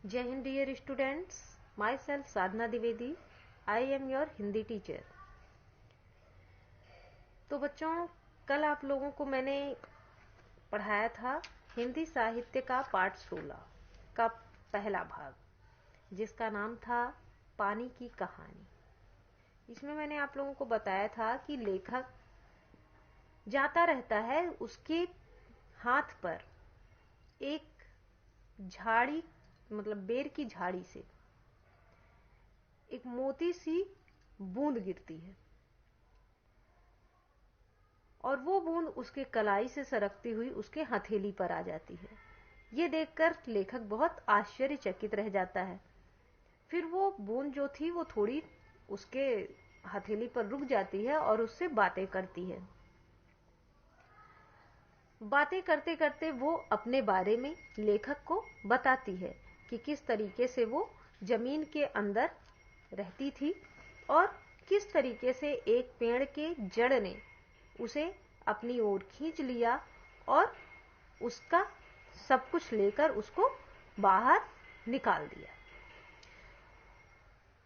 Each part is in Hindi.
जय हिंद dear students, myself Sadhana Dwivedi, I am your Hindi teacher. तो बच्चों, कल आप लोगों को मैंने पढ़ाया था हिंदी साहित्य का पाठ 16 का पहला भाग, जिसका नाम था पानी की कहानी। इसमें मैंने आप लोगों को बताया था कि लेखक जाता रहता है, उसके हाथ पर एक झाड़ी, मतलब बेर की झाड़ी से एक मोती सी बूंद गिरती है और वो बूंद उसके कलाई से सरकती हुई उसके हथेली पर आ जाती है। ये देखकर लेखक बहुत आश्चर्यचकित रह जाता है। फिर वो बूंद जो थी वो थोड़ी उसके हथेली पर रुक जाती है और उससे बातें करती है। बातें करते करते वो अपने बारे में लेखक को बताती है कि किस तरीके से वो जमीन के अंदर रहती थी और किस तरीके से एक पेड़ के जड़ ने उसे अपनी ओर खींच लिया और उसका सब कुछ लेकर उसको बाहर निकाल दिया।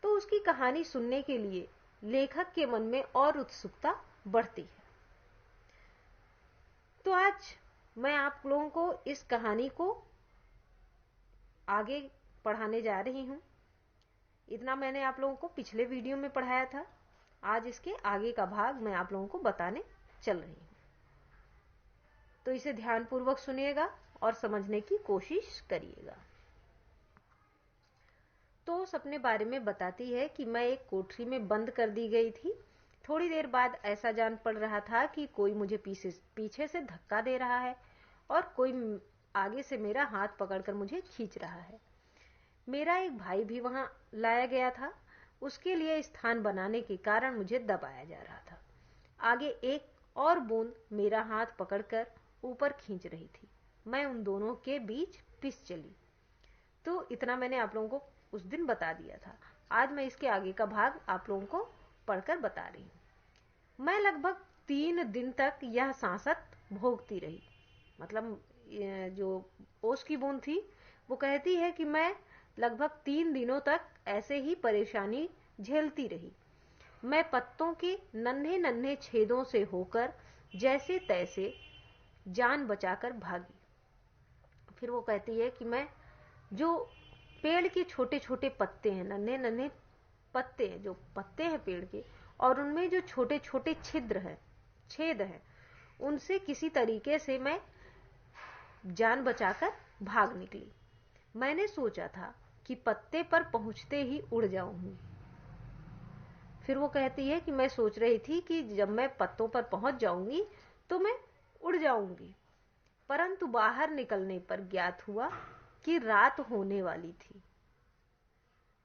तो उसकी कहानी सुनने के लिए लेखक के मन में और उत्सुकता बढ़ती है। तो आज मैं आप लोगों को इस कहानी को आगे पढ़ाने जा रही हूं। इतना मैंने आप लोगों को पिछले वीडियो में पढ़ाया था। आज इसके आगे का भाग मैं आप लोगों को बताने चल रही हूं, तो इसे ध्यानपूर्वक सुनिएगा और समझने की कोशिश करिएगा। तो उस अपने बारे में बताती है कि मैं एक कोठरी में बंद कर दी गई थी। थोड़ी देर बाद ऐसा जान पड़ रहा था कि कोई मुझे पीछे से धक्का दे रहा है और कोई आगे से मेरा हाथ पकड़कर मुझे खींच रहा है। मेरा एक भाई भी वहां लाया गया था। उसके लिए स्थान बनाने के कारण मुझे दबाया जा रहा था। आगे एक और बूंद मेरा हाथ पकड़कर ऊपर खींच रही थी। मैं उन दोनों के बीच पिस चली। तो इतना मैंने आप लोगों को उस दिन बता दिया था। आज मैं इसके आगे का भाग आप लोगों को पढ़कर बता रही हूं। मैं लगभग 3 दिन तक यह सांसत भोगती रही। मतलब जो ओस की बूंद थी वो कहती है कि मैं लगभग 3 दिनों तक ऐसे ही परेशानी झेलती रही। मैं पत्तों के नन्हे नन्हे छेदों से होकर जैसे तैसे जान बचाकर भागी। फिर वो कहती है कि मैं जो पेड़ के छोटे छोटे पत्ते हैं, नन्हे नन्हे पत्ते हैं, जो पत्ते हैं पेड़ के, और उनमें जो छोटे छोटे छेद हैं, उनसे किसी तरीके से मैं जान बचाकर भाग निकली। मैंने सोचा था कि पत्ते पर पहुंचते ही उड़ जाऊंगी। फिर वो कहती है कि मैं सोच रही थी कि जब मैं पत्तों पर पहुंच जाऊंगी तो मैं उड़ जाऊंगी, परंतु बाहर निकलने पर ज्ञात हुआ कि रात होने वाली थी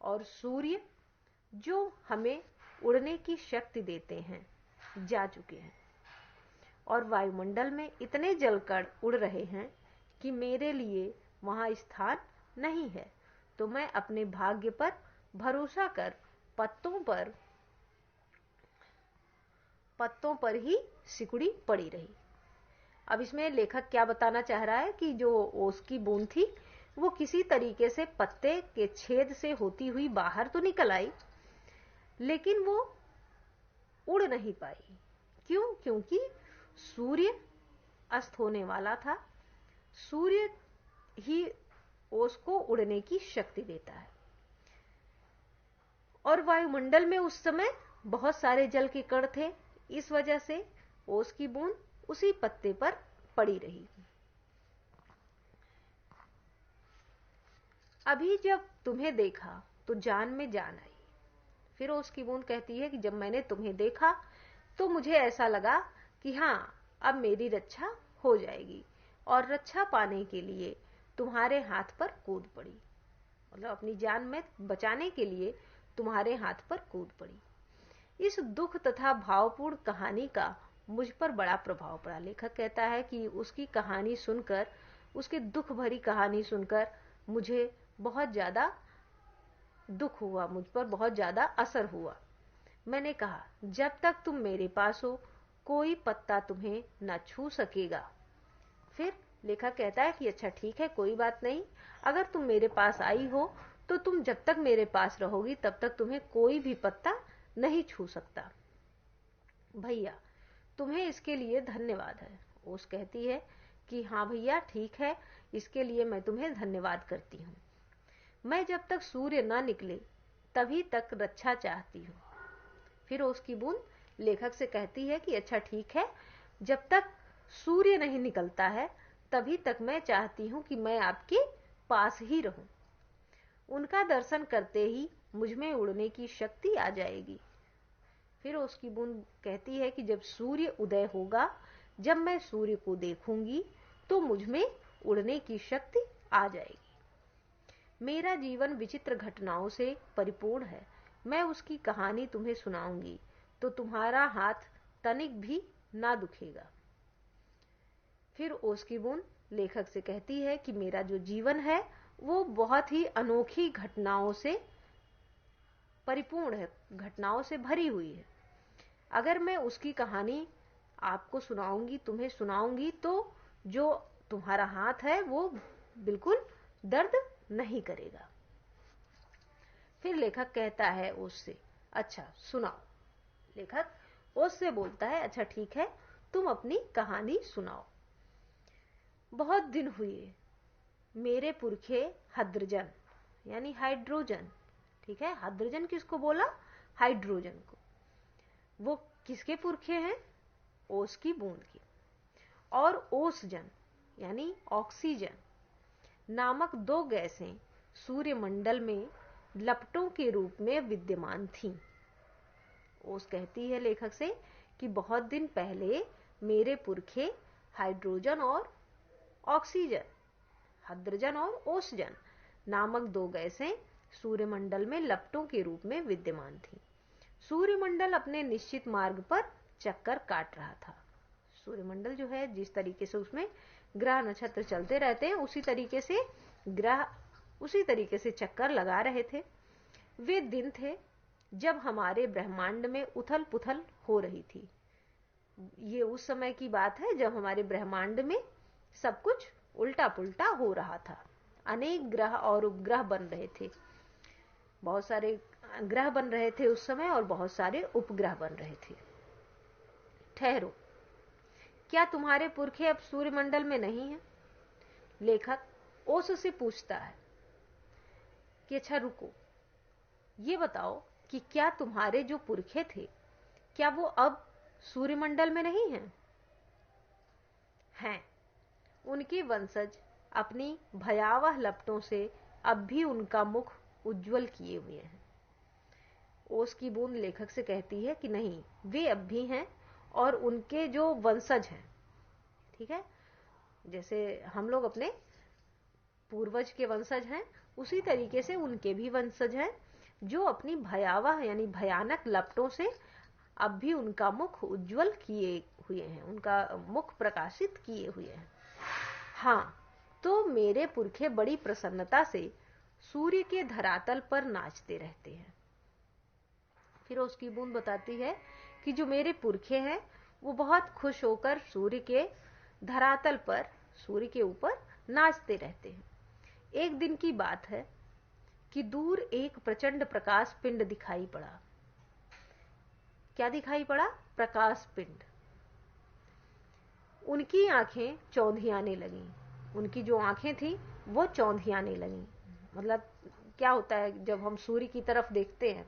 और सूर्य जो हमें उड़ने की शक्ति देते हैं जा चुके हैं और वायुमंडल में इतने जलकण उड़ रहे हैं कि मेरे लिए वहां स्थान नहीं है। तो मैं अपने भाग्य पर भरोसा कर पत्तों पर ही सिकुड़ी पड़ी रही। अब इसमें लेखक क्या बताना चाह रहा है कि जो ओस की बूंद थी वो किसी तरीके से पत्ते के छेद से होती हुई बाहर तो निकल आई, लेकिन वो उड़ नहीं पाई। क्यों? क्योंकि सूर्य अस्त होने वाला था। सूर्य ही ओस को उड़ने की शक्ति देता है और वायुमंडल में उस समय बहुत सारे जल के कण थे। इस वजह से ओस की बूंद उसी पत्ते पर पड़ी रही। अभी जब तुम्हें देखा तो जान में जान आई। फिर ओस की बूंद कहती है कि जब मैंने तुम्हें देखा तो मुझे ऐसा लगा कि हाँ, अब मेरी रक्षा हो जाएगी, और रक्षा पाने के लिए तुम्हारे हाथ पर कूद पड़ी। मतलब अपनी जान में बचाने के लिए तुम्हारे हाथ पर कूद पड़ी। इस दुख तथा भावपूर्ण कहानी का मुझ पर बड़ा प्रभाव पड़ा। लेखक कहता है कि उसकी कहानी सुनकर, उसकी दुख भरी कहानी सुनकर मुझे बहुत ज्यादा दुख हुआ, मुझ पर बहुत ज्यादा असर हुआ। मैंने कहा, जब तक तुम मेरे पास हो कोई पत्ता तुम्हें न छू सकेगा। फिर लेखक कहता है कि अच्छा ठीक है, कोई बात नहीं, अगर तुम मेरे पास आई हो तो तुम जब तक मेरे पास रहोगी तब तक तुम्हें कोई भी पत्ता नहीं छू सकता। भैया तुम्हें इसके लिए धन्यवाद है। ओस कहती है कि हाँ भैया ठीक है, इसके लिए मैं तुम्हें धन्यवाद करती हूँ। मैं जब तक सूर्य न निकले तभी तक रक्षा चाहती हूँ। फिर ओस की बूंद लेखक से कहती है कि अच्छा ठीक है, जब तक सूर्य नहीं निकलता है तभी तक मैं चाहती हूँ कि मैं आपके पास ही रहूं। उनका दर्शन करते ही मुझ में उड़ने की शक्ति आ जाएगी। फिर उसकी बूंद कहती है कि जब सूर्य उदय होगा, जब मैं सूर्य को देखूंगी तो मुझ में उड़ने की शक्ति आ जाएगी। मेरा जीवन विचित्र घटनाओं से परिपूर्ण है। मैं उसकी कहानी तुम्हें सुनाऊंगी तो तुम्हारा हाथ तनिक भी ना दुखेगा। फिर ओस की बूंद लेखक से कहती है कि मेरा जो जीवन है वो बहुत ही अनोखी घटनाओं से परिपूर्ण है, घटनाओं से भरी हुई है। अगर मैं उसकी कहानी आपको सुनाऊंगी, तुम्हें सुनाऊंगी, तो जो तुम्हारा हाथ है वो बिल्कुल दर्द नहीं करेगा। फिर लेखक कहता है ओस से, अच्छा सुनाओ। लेखक ओस से बोलता है, अच्छा ठीक है, तुम अपनी कहानी सुनाओ। बहुत दिन हुए मेरे पुरखे हाइड्रोजन यानी हाइड्रोजन, ठीक है, हाइड्रोजन किसको बोला? हाइड्रोजन को। वो किसके पुरखे हैं? ओस की बूंद के। और ओसजन यानी ऑक्सीजन नामक दो गैसें सूर्यमंडल में लपटों के रूप में विद्यमान थीं। ओस कहती है लेखक से कि बहुत दिन पहले मेरे पुरखे हाइड्रोजन और ऑक्सीजन, हाइड्रोजन और ओसजन नामक दो गैसें सूर्यमंडल में लपटों के रूप में विद्यमान थीं। सूर्यमंडल अपने निश्चित मार्ग पर चक्कर काट रहा था। सूर्यमंडल जो है, जिस तरीके से उसमें ग्रह नक्षत्र चलते रहते हैं, उसी तरीके से ग्रह उसी तरीके से चक्कर लगा रहे थे। वे दिन थे जब हमारे ब्रह्मांड में उथल पुथल हो रही थी। ये उस समय की बात है जब हमारे ब्रह्मांड में सब कुछ उल्टा पुल्टा हो रहा था। अनेक ग्रह और उपग्रह बन रहे थे, बहुत सारे ग्रह बन रहे थे उस समय और बहुत सारे उपग्रह बन रहे थे। ठहरो, क्या तुम्हारे पुरखे अब सूर्यमंडल में नहीं हैं? लेखक ओस से पूछता है कि अच्छा रुको, ये बताओ कि क्या तुम्हारे जो पुरखे थे, क्या वो अब सूर्यमंडल में नहीं हैं? हैं। उनके वंशज अपनी भयावह लपटों से अब भी उनका मुख उज्जवल किए हुए हैं। ओस की बूंद लेखक से कहती है कि नहीं, वे अब भी हैं और उनके जो वंशज हैं, ठीक है, जैसे हम लोग अपने पूर्वज के वंशज हैं, उसी तरीके से उनके भी वंशज हैं जो अपनी भयावह यानी भयानक लपटों से अब भी उनका मुख उज्जवल किए हुए हैं, उनका मुख प्रकाशित किए हुए हैं। हाँ, तो मेरे पुरखे बड़ी प्रसन्नता से सूर्य के धरातल पर नाचते रहते हैं। फिर उसकी बूंद बताती है कि जो मेरे पुरखे हैं वो बहुत खुश होकर सूर्य के धरातल पर, सूर्य के ऊपर नाचते रहते हैं। एक दिन की बात है कि दूर एक प्रचंड प्रकाश पिंड दिखाई पड़ा। क्या दिखाई पड़ा? प्रकाश पिंड। उनकी आंखें चौंधियाने लगीं। उनकी जो आंखें थी वो चौंधियाने लगीं। मतलब क्या होता है, जब हम सूर्य की तरफ देखते हैं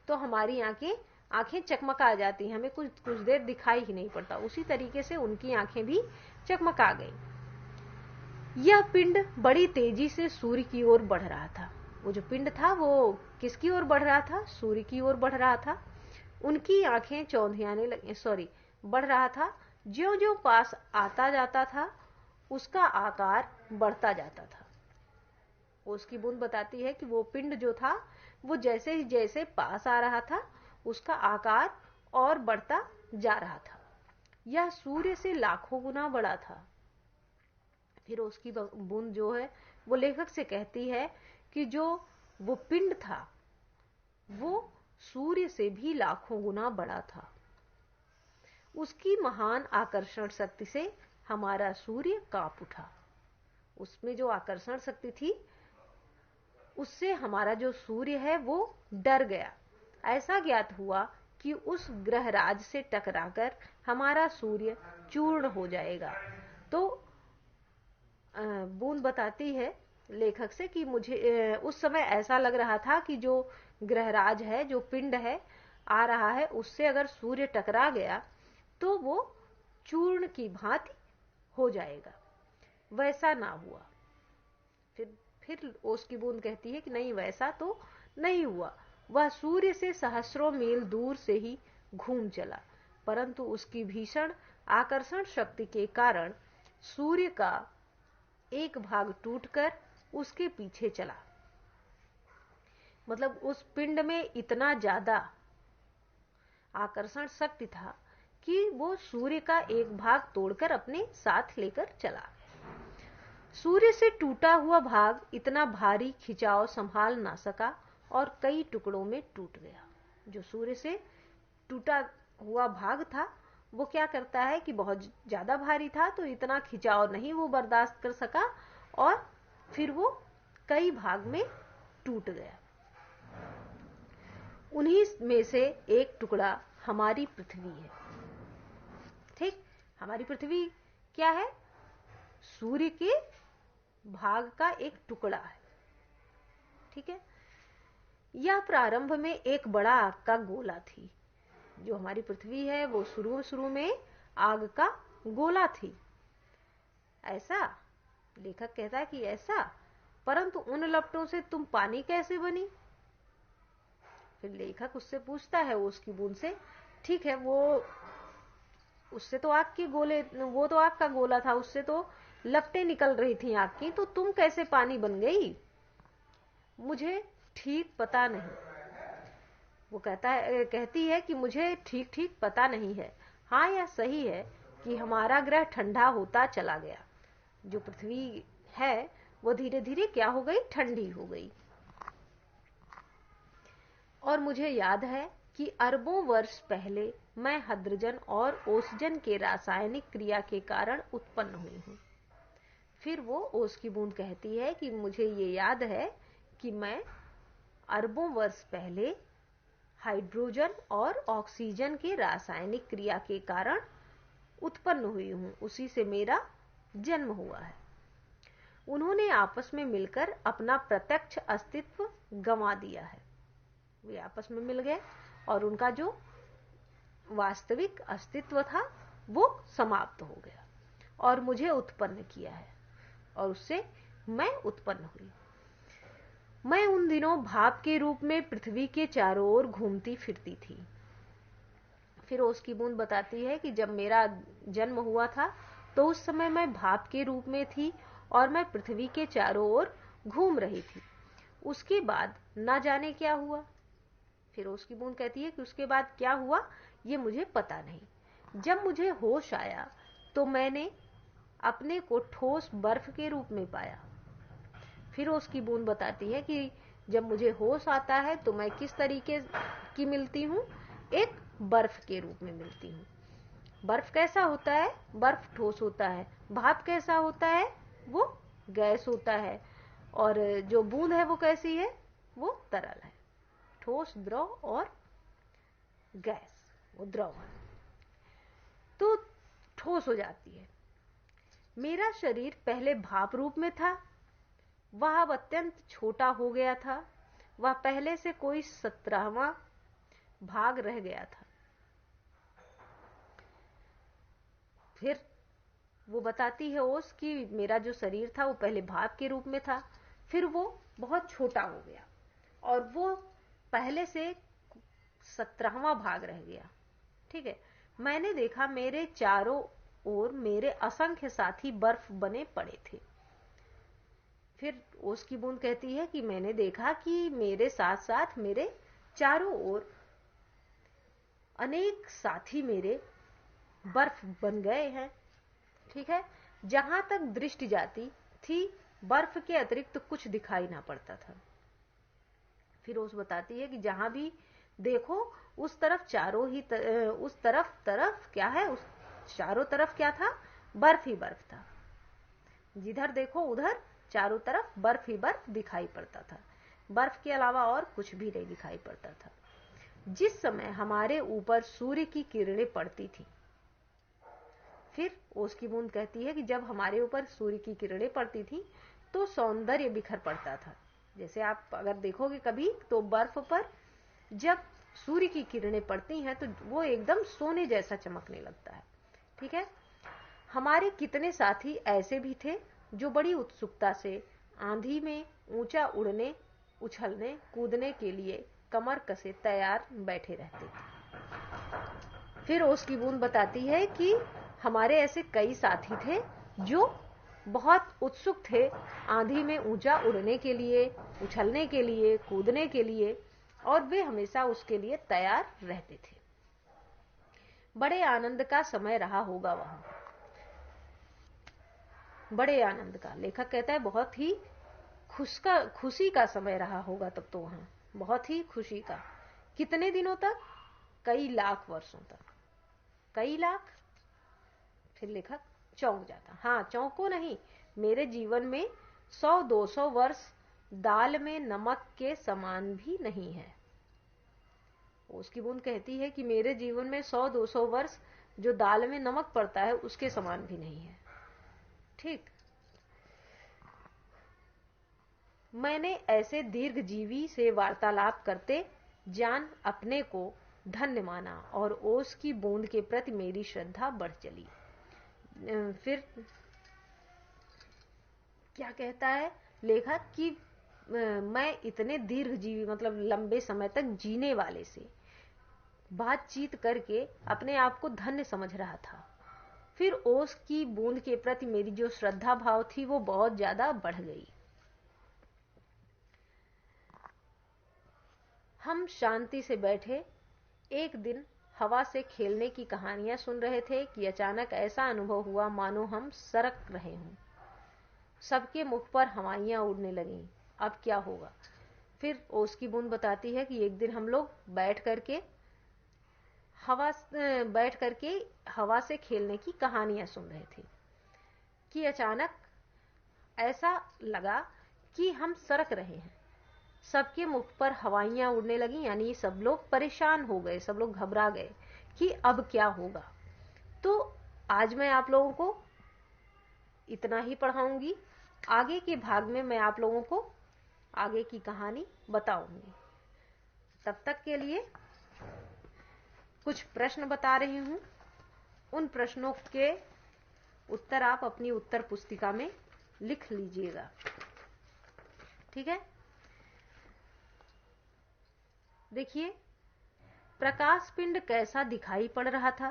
तो हमारी आंखें चकमका जाती हैं, हमें कुछ कुछ देर दिखाई ही नहीं पड़ता। उसी तरीके से उनकी आंखें भी चकमका गईं। यह पिंड बड़ी तेजी से सूर्य की ओर बढ़ रहा था। वो जो पिंड था वो किसकी ओर बढ़ रहा था? सूर्य की ओर बढ़ रहा था। उनकी आंखें चौंधियाने लगी, बढ़ रहा था। ज्यों-ज्यों पास आता जाता था उसका आकार बढ़ता जाता था। उसकी बूंद बताती है कि वो पिंड जो था वो जैसे ही जैसे पास आ रहा था उसका आकार और बढ़ता जा रहा था। यह सूर्य से लाखों गुना बड़ा था। फिर उसकी बूंद जो है वो लेखक से कहती है कि जो वो पिंड था वो सूर्य से भी लाखों गुना बड़ा था। उसकी महान आकर्षण शक्ति से हमारा सूर्य कांप उठा। उसमें जो आकर्षण शक्ति थी उससे हमारा जो सूर्य है वो डर गया। ऐसा ज्ञात हुआ कि उस ग्रहराज से टकराकर हमारा सूर्य चूर्ण हो जाएगा। तो बूंद बताती है लेखक से कि मुझे उस समय ऐसा लग रहा था कि जो ग्रहराज है, जो पिंड है आ रहा है, उससे अगर सूर्य टकरा गया तो वो चूर्ण की भांति हो जाएगा। वैसा ना हुआ। फिर ओस की बूंद कहती है कि नहीं, वैसा तो नहीं हुआ। वह सूर्य से सहस्रों मील दूर से ही घूम चला, परंतु उसकी भीषण आकर्षण शक्ति के कारण सूर्य का एक भाग टूटकर उसके पीछे चला। मतलब उस पिंड में इतना ज्यादा आकर्षण शक्ति था कि वो सूर्य का एक भाग तोड़कर अपने साथ लेकर चला। सूर्य से टूटा हुआ भाग इतना भारी खिंचाव संभाल ना सका और कई टुकड़ों में टूट गया। जो सूर्य से टूटा हुआ भाग था वो क्या करता है कि बहुत ज्यादा भारी था, तो इतना खिंचाव नहीं वो बर्दाश्त कर सका और फिर वो कई भाग में टूट गया। उन्हीं में से एक टुकड़ा हमारी पृथ्वी है। ठीक, हमारी पृथ्वी क्या है? सूर्य के भाग का एक टुकड़ा है। ठीक है। यह प्रारंभ में एक बड़ा आग का गोला थी। जो हमारी पृथ्वी है वो शुरू में आग का गोला थी। ऐसा लेखक कहता है कि ऐसा, परंतु उन लपटों से तुम पानी कैसे बनी? फिर लेखक उससे पूछता है उसकी बूंद से, ठीक है, वो उससे तो आग के गोले, वो तो आग का गोला था, उससे तो लपटें निकल रही थी आग की, तो तुम कैसे पानी बन गई? मुझे ठीक पता नहीं। वो कहती है कि मुझे ठीक पता नहीं है। हाँ, यह सही है कि हमारा ग्रह ठंडा होता चला गया। जो पृथ्वी है वो धीरे धीरे क्या हो गई? ठंडी हो गई। और मुझे याद है कि अरबों वर्ष पहले मैं हाइड्रोजन और ओसजन के रासायनिक क्रिया के कारण उत्पन्न हुई हूं। फिर वो ओस की बूंद कहती है कि मुझे ये याद है कि मैं अरबों वर्ष पहले हाइड्रोजन और ऑक्सीजन के रासायनिक क्रिया के कारण उत्पन्न हुई हूं, उसी से मेरा जन्म हुआ है। उन्होंने आपस में मिलकर अपना प्रत्यक्ष अस्तित्व गंवा दिया है। वे आपस में मिल गए और उनका जो वास्तविक अस्तित्व था वो समाप्त हो गया और मुझे उत्पन्न किया है और उससे मैं उत्पन्न हुई। मैं उन दिनों भाप के रूप में पृथ्वी के चारों ओर घूमती फिरती थी। फिर उसकी बूंद बताती है कि जब मेरा जन्म हुआ था तो उस समय मैं भाप के रूप में थी और मैं पृथ्वी के चारों ओर घूम रही थी। उसके बाद ना जाने क्या हुआ। फिर उसकी बूंद कहती है कि उसके बाद क्या हुआ ये मुझे पता नहीं। जब मुझे होश आया तो मैंने अपने को ठोस बर्फ के रूप में पाया। फिर उसकी बूंद बताती है कि जब मुझे होश आता है तो मैं किस तरीके की मिलती हूँ? एक बर्फ के रूप में मिलती हूँ। बर्फ कैसा होता है? बर्फ ठोस होता है। भाप कैसा होता है? वो गैस होता है। और जो बूंद है वो कैसी है? वो तरल है। ठोस, द्रव और गैस, वो द्रव है तो ठोस हो जाती है। मेरा शरीर पहले भाप रूप में था, वह अब अत्यंत छोटा हो गया था। वह पहले से कोई 17वां भाग रह गया था। फिर वो बताती है ओस कि मेरा जो शरीर था वो पहले भाप के रूप में था, फिर वो बहुत छोटा हो गया और वो पहले से 17वां भाग रह गया। ठीक है। मैंने देखा मेरे चारों ओर मेरे असंख्य साथी बर्फ बने पड़े थे। फिर उसकी बूंद कहती है कि मैंने देखा कि मेरे साथ साथ मेरे चारों ओर अनेक साथी मेरे बर्फ बन गए हैं। ठीक है। जहां तक दृष्टि जाती थी बर्फ के अतिरिक्त कुछ दिखाई ना पड़ता था। फिर उस बताती है कि जहां भी देखो उस तरफ चारों ही उस तरफ क्या है? उस चारों तरफ क्या था? बर्फ ही बर्फ था। जिधर देखो उधर चारों तरफ बर्फ ही बर्फ दिखाई पड़ता था, बर्फ के अलावा और कुछ भी नहीं दिखाई पड़ता था। जिस समय हमारे ऊपर सूर्य की किरणें पड़ती थी, फिर ओस की बूंद कहती है कि जब हमारे ऊपर सूर्य की किरणें पड़ती थी तो सौंदर्य बिखर पड़ता था। जैसे आप अगर देखोगे कभी तो बर्फ पर जब सूर्य की किरणें पड़ती हैं तो वो एकदम सोने जैसा चमकने लगता है। ठीक है। हमारे कितने साथी ऐसे भी थे जो बड़ी उत्सुकता से आंधी में ऊंचा उड़ने, उछलने, कूदने के लिए कमर कसे तैयार बैठे रहते थे। फिर ओस की बूंद बताती है कि हमारे ऐसे कई साथी थे जो बहुत उत्सुक थे आंधी में ऊंचा उड़ने के लिए, उछलने के लिए, कूदने के लिए, और वे हमेशा उसके लिए तैयार रहते थे। बड़े आनंद का समय रहा होगा वहां, बड़े आनंद का। लेखक कहता है बहुत ही खुशी का समय रहा होगा तब तो वहां, बहुत ही खुशी का। कितने दिनों तक? कई लाख वर्षों तक। कई लाख। फिर लेखक चौंक जाता, हाँ चौंको नहीं, मेरे जीवन में 100-200 वर्ष दाल में नमक के समान भी नहीं है। उसकी बूंद कहती है कि मेरे जीवन में 100-200 वर्ष जो दाल में नमक पड़ता है उसके समान भी नहीं है। ठीक। मैंने ऐसे दीर्घजीवी से वार्तालाप करते जान अपने को धन्य माना और ओस की बूंद के प्रति मेरी श्रद्धा बढ़ चली। फिर क्या कहता है लेखक कि मैं इतने दीर्घजीवी मतलब लंबे समय तक जीने वाले से बातचीत करके अपने आप को धन्य समझ रहा था। फिर ओस की बूंद के प्रति मेरी जो श्रद्धा भाव थी वो बहुत ज्यादा बढ़ गई। हम शांति से बैठे एक दिन हवा से खेलने की कहानियां सुन रहे थे कि अचानक ऐसा अनुभव हुआ मानो हम सरक रहे हों। सबके मुख पर हवाइयां उड़ने लगीं। अब क्या होगा? फिर ओस की बूंद बताती है कि एक दिन हम लोग बैठ करके हवा से खेलने की कहानियां सुन रहे थे कि अचानक ऐसा लगा कि हम सरक रहे हैं। सबके मुख पर हवाइयां उड़ने लगी, यानी सब लोग परेशान हो गए, सब लोग घबरा गए कि अब क्या होगा। तो आज मैं आप लोगों को इतना ही पढ़ाऊंगी। आगे के भाग में मैं आप लोगों को आगे की कहानी बताऊंगी। तब तक के लिए कुछ प्रश्न बता रही हूं, उन प्रश्नों के उत्तर आप अपनी उत्तर पुस्तिका में लिख लीजिएगा। ठीक है। देखिए, प्रकाश पिंड कैसा दिखाई पड़ रहा था?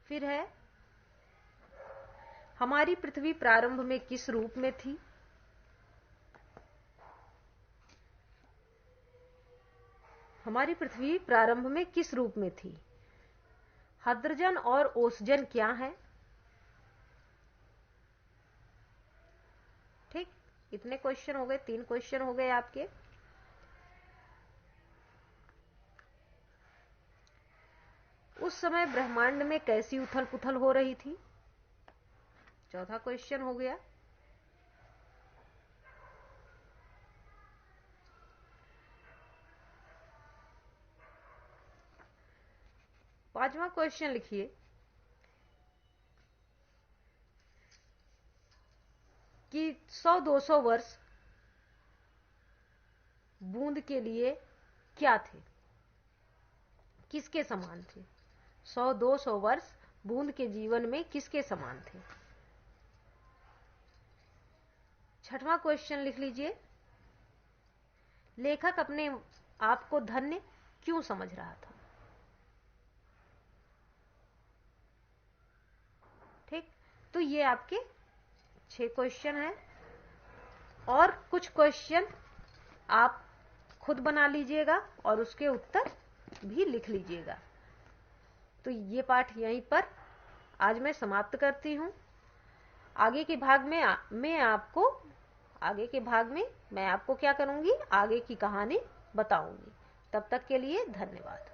फिर है, हमारी पृथ्वी प्रारंभ में किस रूप में थी? हमारी पृथ्वी प्रारंभ में किस रूप में थी? हाइड्रोजन और ओसजन क्या है? ठीक, इतने क्वेश्चन हो गए, 3 क्वेश्चन हो गए आपके। उस समय ब्रह्मांड में कैसी उथल पुथल हो रही थी? चौथा क्वेश्चन हो गया। पांचवा क्वेश्चन लिखिए, कि 100-200 वर्ष बूंद के लिए क्या थे? किसके समान थे? 100-200 वर्ष बूंद के जीवन में किसके समान थे? छठवां क्वेश्चन लिख लीजिए, लेखक अपने आप को धन्य क्यों समझ रहा था? ठीक, तो ये आपके 6 क्वेश्चन हैं और कुछ क्वेश्चन आप खुद बना लीजिएगा और उसके उत्तर भी लिख लीजिएगा। तो ये पाठ यहीं पर आज मैं समाप्त करती हूं। आगे के भाग में मैं आपको क्या करूंगी? आगे की कहानी बताऊंगी। तब तक के लिए धन्यवाद।